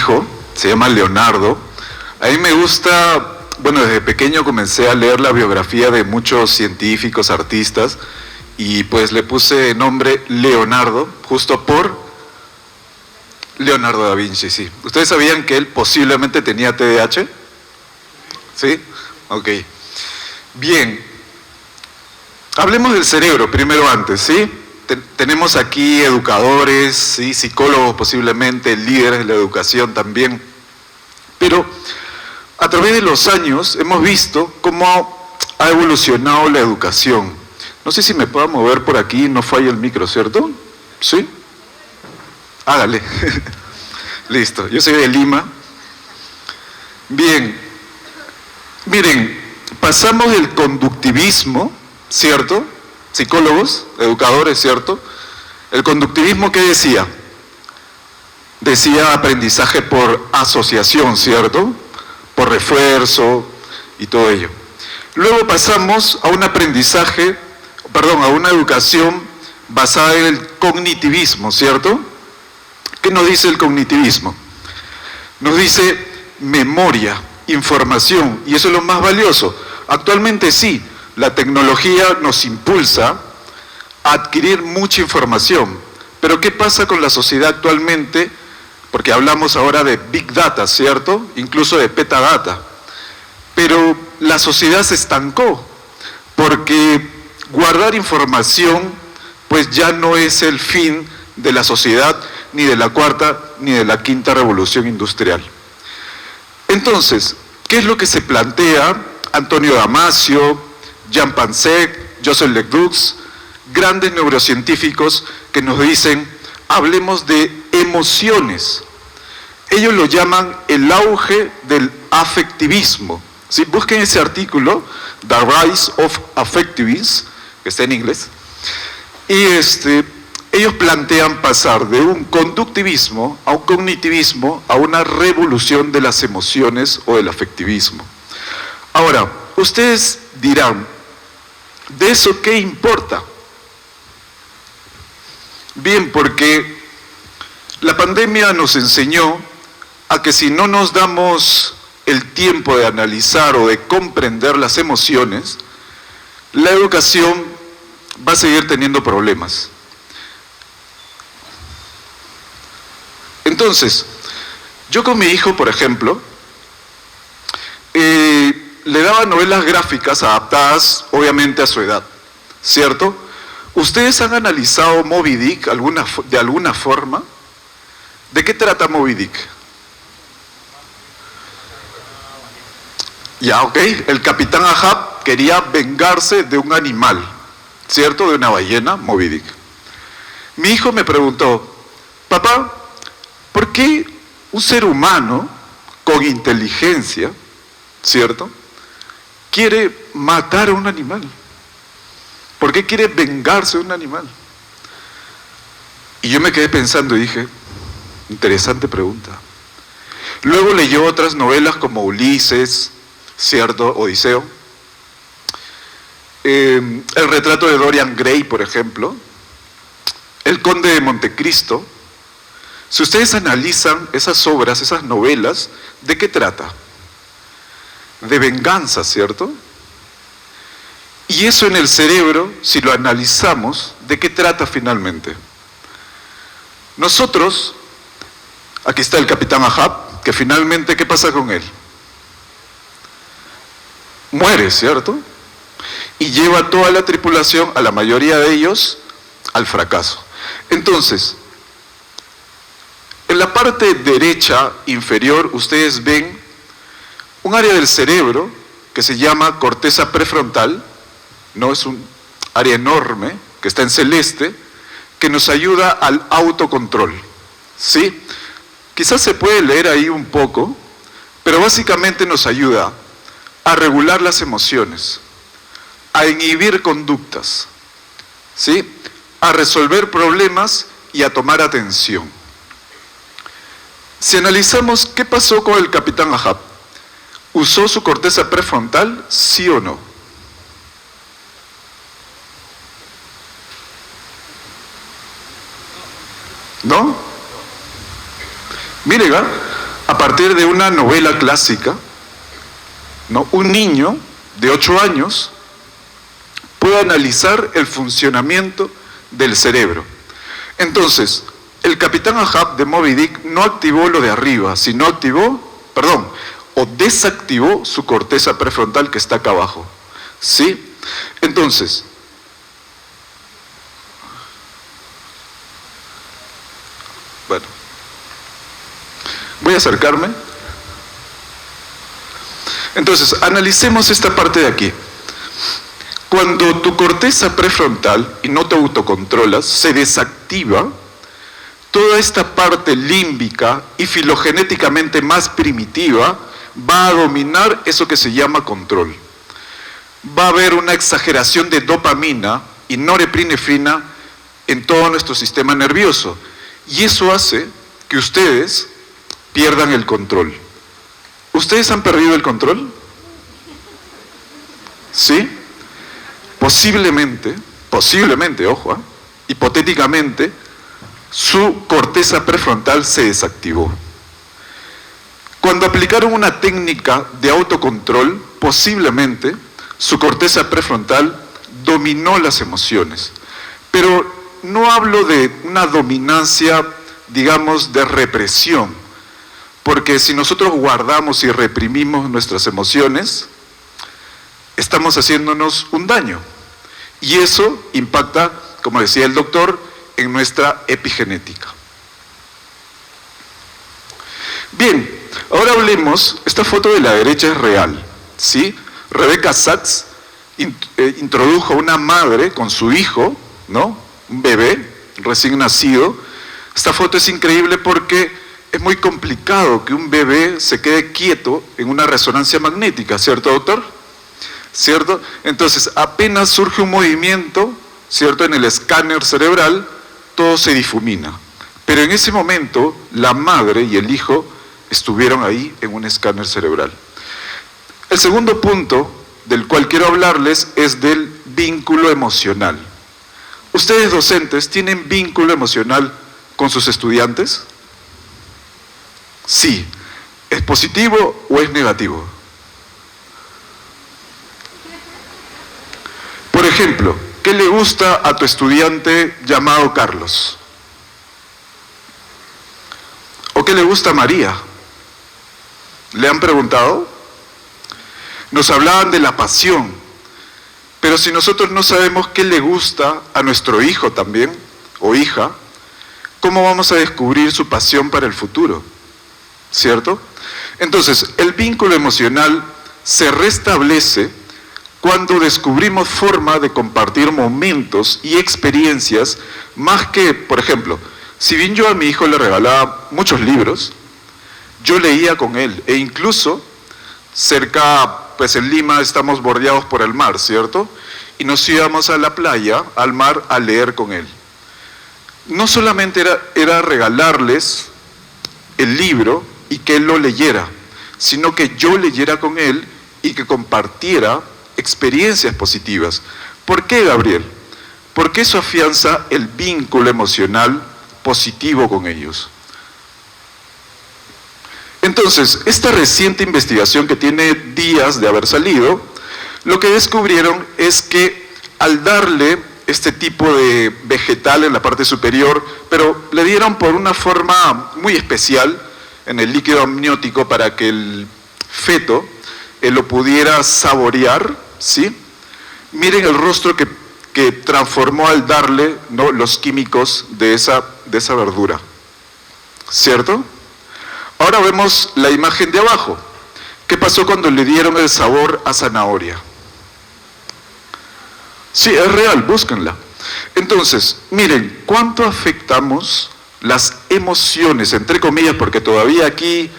hijo, se llama Leonardo. A mí me gusta, bueno, desde pequeño comencé a leer la biografía de muchos científicos, artistas, y pues le puse nombre Leonardo, justo por Leonardo da Vinci, sí. ¿Ustedes sabían que él posiblemente tenía TDAH? ¿Sí? Ok. Bien. Hablemos del cerebro primero antes, ¿sí? Tenemos aquí educadores, ¿sí? Psicólogos posiblemente, líderes de la educación también. Pero a través de los años hemos visto cómo ha evolucionado la educación. No sé si me puedo mover por aquí, no falla el micro, ¿cierto? ¿Sí? Hágale. Listo, yo soy de Lima. Bien. Miren, pasamos del conductivismo, ¿cierto? Psicólogos, educadores, ¿cierto? El conductivismo, ¿qué decía? Decía aprendizaje por asociación, ¿cierto? Por refuerzo y todo ello. Luego pasamos a un aprendizaje, a una educación basada en el cognitivismo, ¿cierto? ¿Qué nos dice el cognitivismo? Nos dice memoria, información, y eso es lo más valioso. Actualmente sí, la tecnología nos impulsa a adquirir mucha información, pero ¿qué pasa con la sociedad actualmente? Porque hablamos ahora de Big Data, ¿cierto? Incluso de Petadata. Pero la sociedad se estancó, porque guardar información pues ya no es el fin de la sociedad, ni de la cuarta ni de la quinta revolución industrial. Entonces, ¿qué es lo que se plantea Antonio Damasio, Jean Pansek, Joseph Leduc, grandes neurocientíficos que nos dicen, hablemos de emociones? Ellos lo llaman el auge del afectivismo. ¿Sí? Busquen ese artículo, The Rise of Affectivism, que está en inglés, y ellos plantean pasar de un conductivismo a un cognitivismo a una revolución de las emociones o del afectivismo. Ahora, ustedes dirán, ¿de eso qué importa? Bien, porque la pandemia nos enseñó a que si no nos damos el tiempo de analizar o de comprender las emociones, la educación va a seguir teniendo problemas. Entonces, yo con mi hijo, por ejemplo, le daba novelas gráficas adaptadas, obviamente, a su edad, ¿cierto? ¿Ustedes han analizado Moby Dick de alguna forma? ¿De qué trata Moby Dick? Ya, ok. El capitán Ahab quería vengarse de un animal, ¿cierto? De una ballena, Moby Dick. Mi hijo me preguntó, papá, ¿por qué un ser humano con inteligencia, ¿cierto?, quiere matar a un animal? ¿Por qué quiere vengarse de un animal? Y yo me quedé pensando y dije, interesante pregunta. Luego leyó otras novelas como Ulises, ¿cierto?, Odiseo. El retrato de Dorian Gray, por ejemplo. El Conde de Montecristo. Si ustedes analizan esas obras, esas novelas, ¿de qué trata? De venganza, ¿cierto? Y eso en el cerebro, si lo analizamos, ¿de qué trata finalmente? Nosotros, aquí está el capitán Ahab, que finalmente, ¿qué pasa con él? Muere, ¿cierto? Y lleva a toda la tripulación, a la mayoría de ellos, al fracaso. Entonces, en la parte derecha inferior, ustedes ven un área del cerebro que se llama corteza prefrontal, no es un área enorme, que está en celeste, que nos ayuda al autocontrol, ¿sí? Quizás se puede leer ahí un poco, pero básicamente nos ayuda a regular las emociones, a inhibir conductas, ¿sí?, a resolver problemas y a tomar atención. Si analizamos qué pasó con el capitán Ahab, ¿usó su corteza prefrontal, sí o no? ¿No? Miren, a partir de una novela clásica, ¿no? Un niño de 8 años puede analizar el funcionamiento del cerebro. Entonces, el capitán Ahab de Moby Dick no activó lo de arriba, sino o desactivó su corteza prefrontal que está acá abajo. ¿Sí? Entonces, bueno, voy a acercarme. Entonces, analicemos esta parte de aquí. Cuando tu corteza prefrontal, y no te autocontrolas, se desactiva, toda esta parte límbica y filogenéticamente más primitiva va a dominar eso que se llama control. Va a haber una exageración de dopamina y norepinefrina en todo nuestro sistema nervioso. Y eso hace que ustedes pierdan el control. ¿Ustedes han perdido el control? ¿Sí? Posiblemente, ojo, hipotéticamente, su corteza prefrontal se desactivó. Cuando aplicaron una técnica de autocontrol, posiblemente su corteza prefrontal dominó las emociones. Pero no hablo de una dominancia, digamos, de represión, porque si nosotros guardamos y reprimimos nuestras emociones, estamos haciéndonos un daño. Y eso impacta, como decía el doctor, en nuestra epigenética. Bien, ahora hablemos, esta foto de la derecha es real, ¿sí? Rebecca Sachs introdujo a una madre con su hijo, ¿no? Un bebé recién nacido. Esta foto es increíble porque es muy complicado que un bebé se quede quieto en una resonancia magnética, ¿cierto, doctor? ¿Cierto? Entonces, apenas surge un movimiento, ¿cierto? En el escáner cerebral, todo se difumina. Pero en ese momento, la madre y el hijo estuvieron ahí en un escáner cerebral. El segundo punto del cual quiero hablarles es del vínculo emocional. ¿Ustedes docentes tienen vínculo emocional con sus estudiantes? Sí. ¿Es positivo o es negativo? Por ejemplo, ¿qué le gusta a tu estudiante llamado Carlos? ¿O qué le gusta a María? ¿Le han preguntado? Nos hablaban de la pasión, pero si nosotros no sabemos qué le gusta a nuestro hijo también, o hija, ¿cómo vamos a descubrir su pasión para el futuro? ¿Cierto? Entonces, el vínculo emocional se restablece cuando descubrimos forma de compartir momentos y experiencias, más que, por ejemplo, si bien yo a mi hijo le regalaba muchos libros, yo leía con él, e incluso cerca, pues en Lima estamos bordeados por el mar, ¿cierto? Y nos íbamos a la playa, al mar, a leer con él. No solamente era regalarles el libro y que él lo leyera, sino que yo leyera con él y que compartiera experiencias positivas. ¿Por qué, Gabriel? Porque eso afianza el vínculo emocional positivo con ellos. Entonces, esta reciente investigación que tiene días de haber salido, lo que descubrieron es que al darle este tipo de vegetal en la parte superior, pero le dieron por una forma muy especial en el líquido amniótico para que el feto lo pudiera saborear, ¿sí? Miren el rostro que transformó al darle, ¿no?, los químicos de esa verdura, ¿cierto? Ahora vemos la imagen de abajo. ¿Qué pasó cuando le dieron el sabor a zanahoria? Sí, es real, búsquenla. Entonces, miren, ¿cuánto afectamos las emociones, entre comillas, porque todavía aquí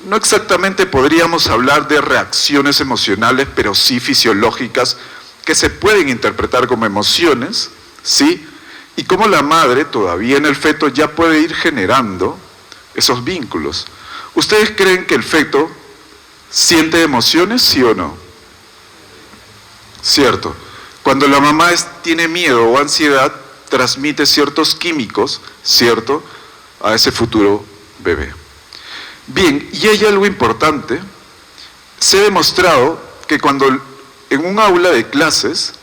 no exactamente podríamos hablar de reacciones emocionales, pero sí fisiológicas, que se pueden interpretar como emociones, ¿sí? Y cómo la madre, todavía en el feto, ya puede ir generando esos vínculos. ¿Ustedes creen que el feto siente emociones, sí o no? Cierto. Cuando la mamá tiene miedo o ansiedad, transmite ciertos químicos, ¿cierto?, a ese futuro bebé. Bien, y hay algo importante. Se ha demostrado que cuando en un aula de clases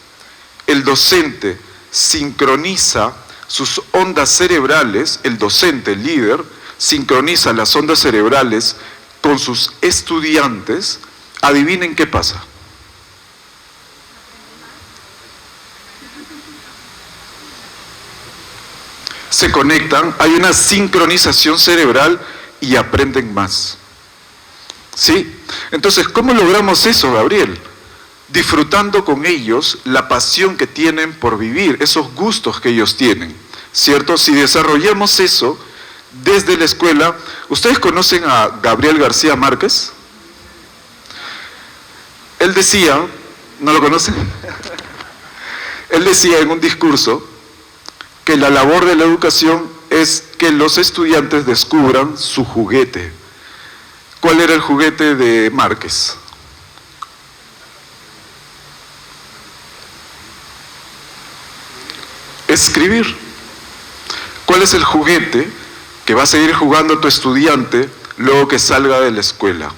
el docente sincroniza sus ondas cerebrales, el docente, el líder, sincroniza las ondas cerebrales con sus estudiantes, adivinen qué pasa. Se conectan, hay una sincronización cerebral y aprenden más. ¿Sí? Entonces, ¿cómo logramos eso, Gabriel? Disfrutando con ellos la pasión que tienen por vivir, esos gustos que ellos tienen, ¿cierto? Si desarrollamos eso desde la escuela. ¿Ustedes conocen a Gabriel García Márquez? Él decía, ¿no lo conocen? Él decía en un discurso que la labor de la educación es que los estudiantes descubran su juguete. ¿Cuál era el juguete de Márquez? Escribir. ¿Cuál es el juguete que va a seguir jugando tu estudiante luego que salga de la escuela?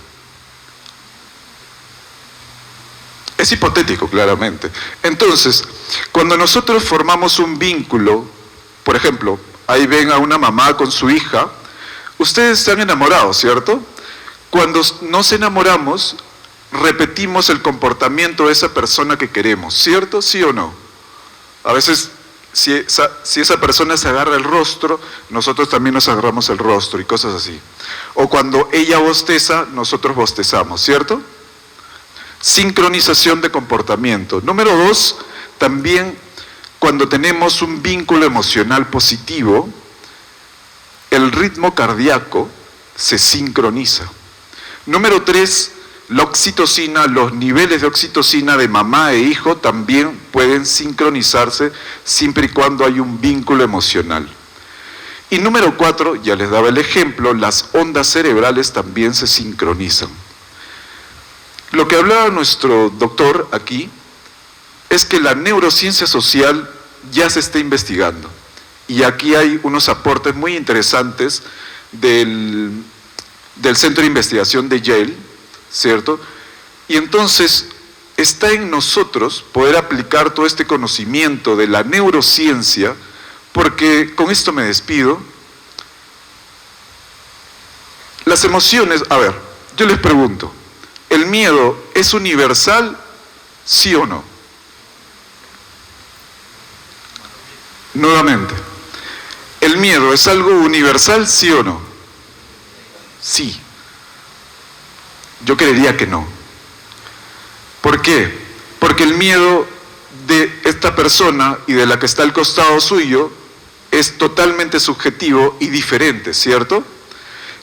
Es hipotético, claramente. Entonces, cuando nosotros formamos un vínculo, por ejemplo, ahí ven a una mamá con su hija, ustedes están enamorados, ¿cierto? Cuando nos enamoramos, repetimos el comportamiento de esa persona que queremos, ¿cierto? ¿Sí o no? A veces, si esa persona se agarra el rostro, nosotros también nos agarramos el rostro y cosas así. O cuando ella bosteza, nosotros bostezamos, ¿cierto? Sincronización de comportamiento. Número 2, también cuando tenemos un vínculo emocional positivo, el ritmo cardíaco se sincroniza. Número 3, la oxitocina, los niveles de oxitocina de mamá e hijo también pueden sincronizarse siempre y cuando hay un vínculo emocional. Y número 4, ya les daba el ejemplo, las ondas cerebrales también se sincronizan. Lo que hablaba nuestro doctor aquí es que la neurociencia social ya se está investigando. Y aquí hay unos aportes muy interesantes del Centro de Investigación de Yale, ¿cierto? Y entonces está en nosotros poder aplicar todo este conocimiento de la neurociencia, porque con esto me despido. Las emociones, a ver, yo les pregunto, ¿el miedo es universal, sí o no? Nuevamente, ¿el miedo es algo universal, sí o no? Sí. Yo creería que no. ¿Por qué? Porque el miedo de esta persona y de la que está al costado suyo es totalmente subjetivo y diferente, ¿cierto?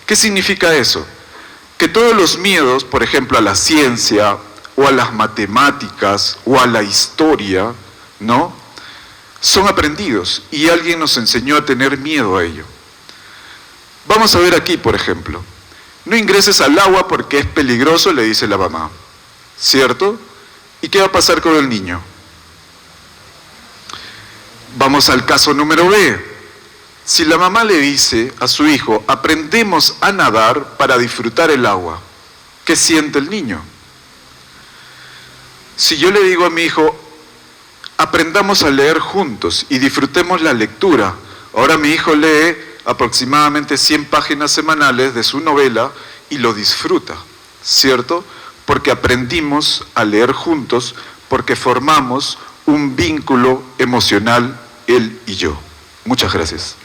¿Qué significa eso? Que todos los miedos, por ejemplo, a la ciencia o a las matemáticas o a la historia, ¿no?, son aprendidos y alguien nos enseñó a tener miedo a ello. Vamos a ver aquí, por ejemplo, no ingreses al agua porque es peligroso, le dice la mamá, ¿cierto? ¿Y qué va a pasar con el niño? Vamos al caso número B. Si la mamá le dice a su hijo, aprendemos a nadar para disfrutar el agua, ¿qué siente el niño? Si yo le digo a mi hijo, aprendamos a leer juntos y disfrutemos la lectura, ahora mi hijo lee aproximadamente 100 páginas semanales de su novela y lo disfruta, ¿cierto? Porque aprendimos a leer juntos, porque formamos un vínculo emocional él y yo. Muchas gracias.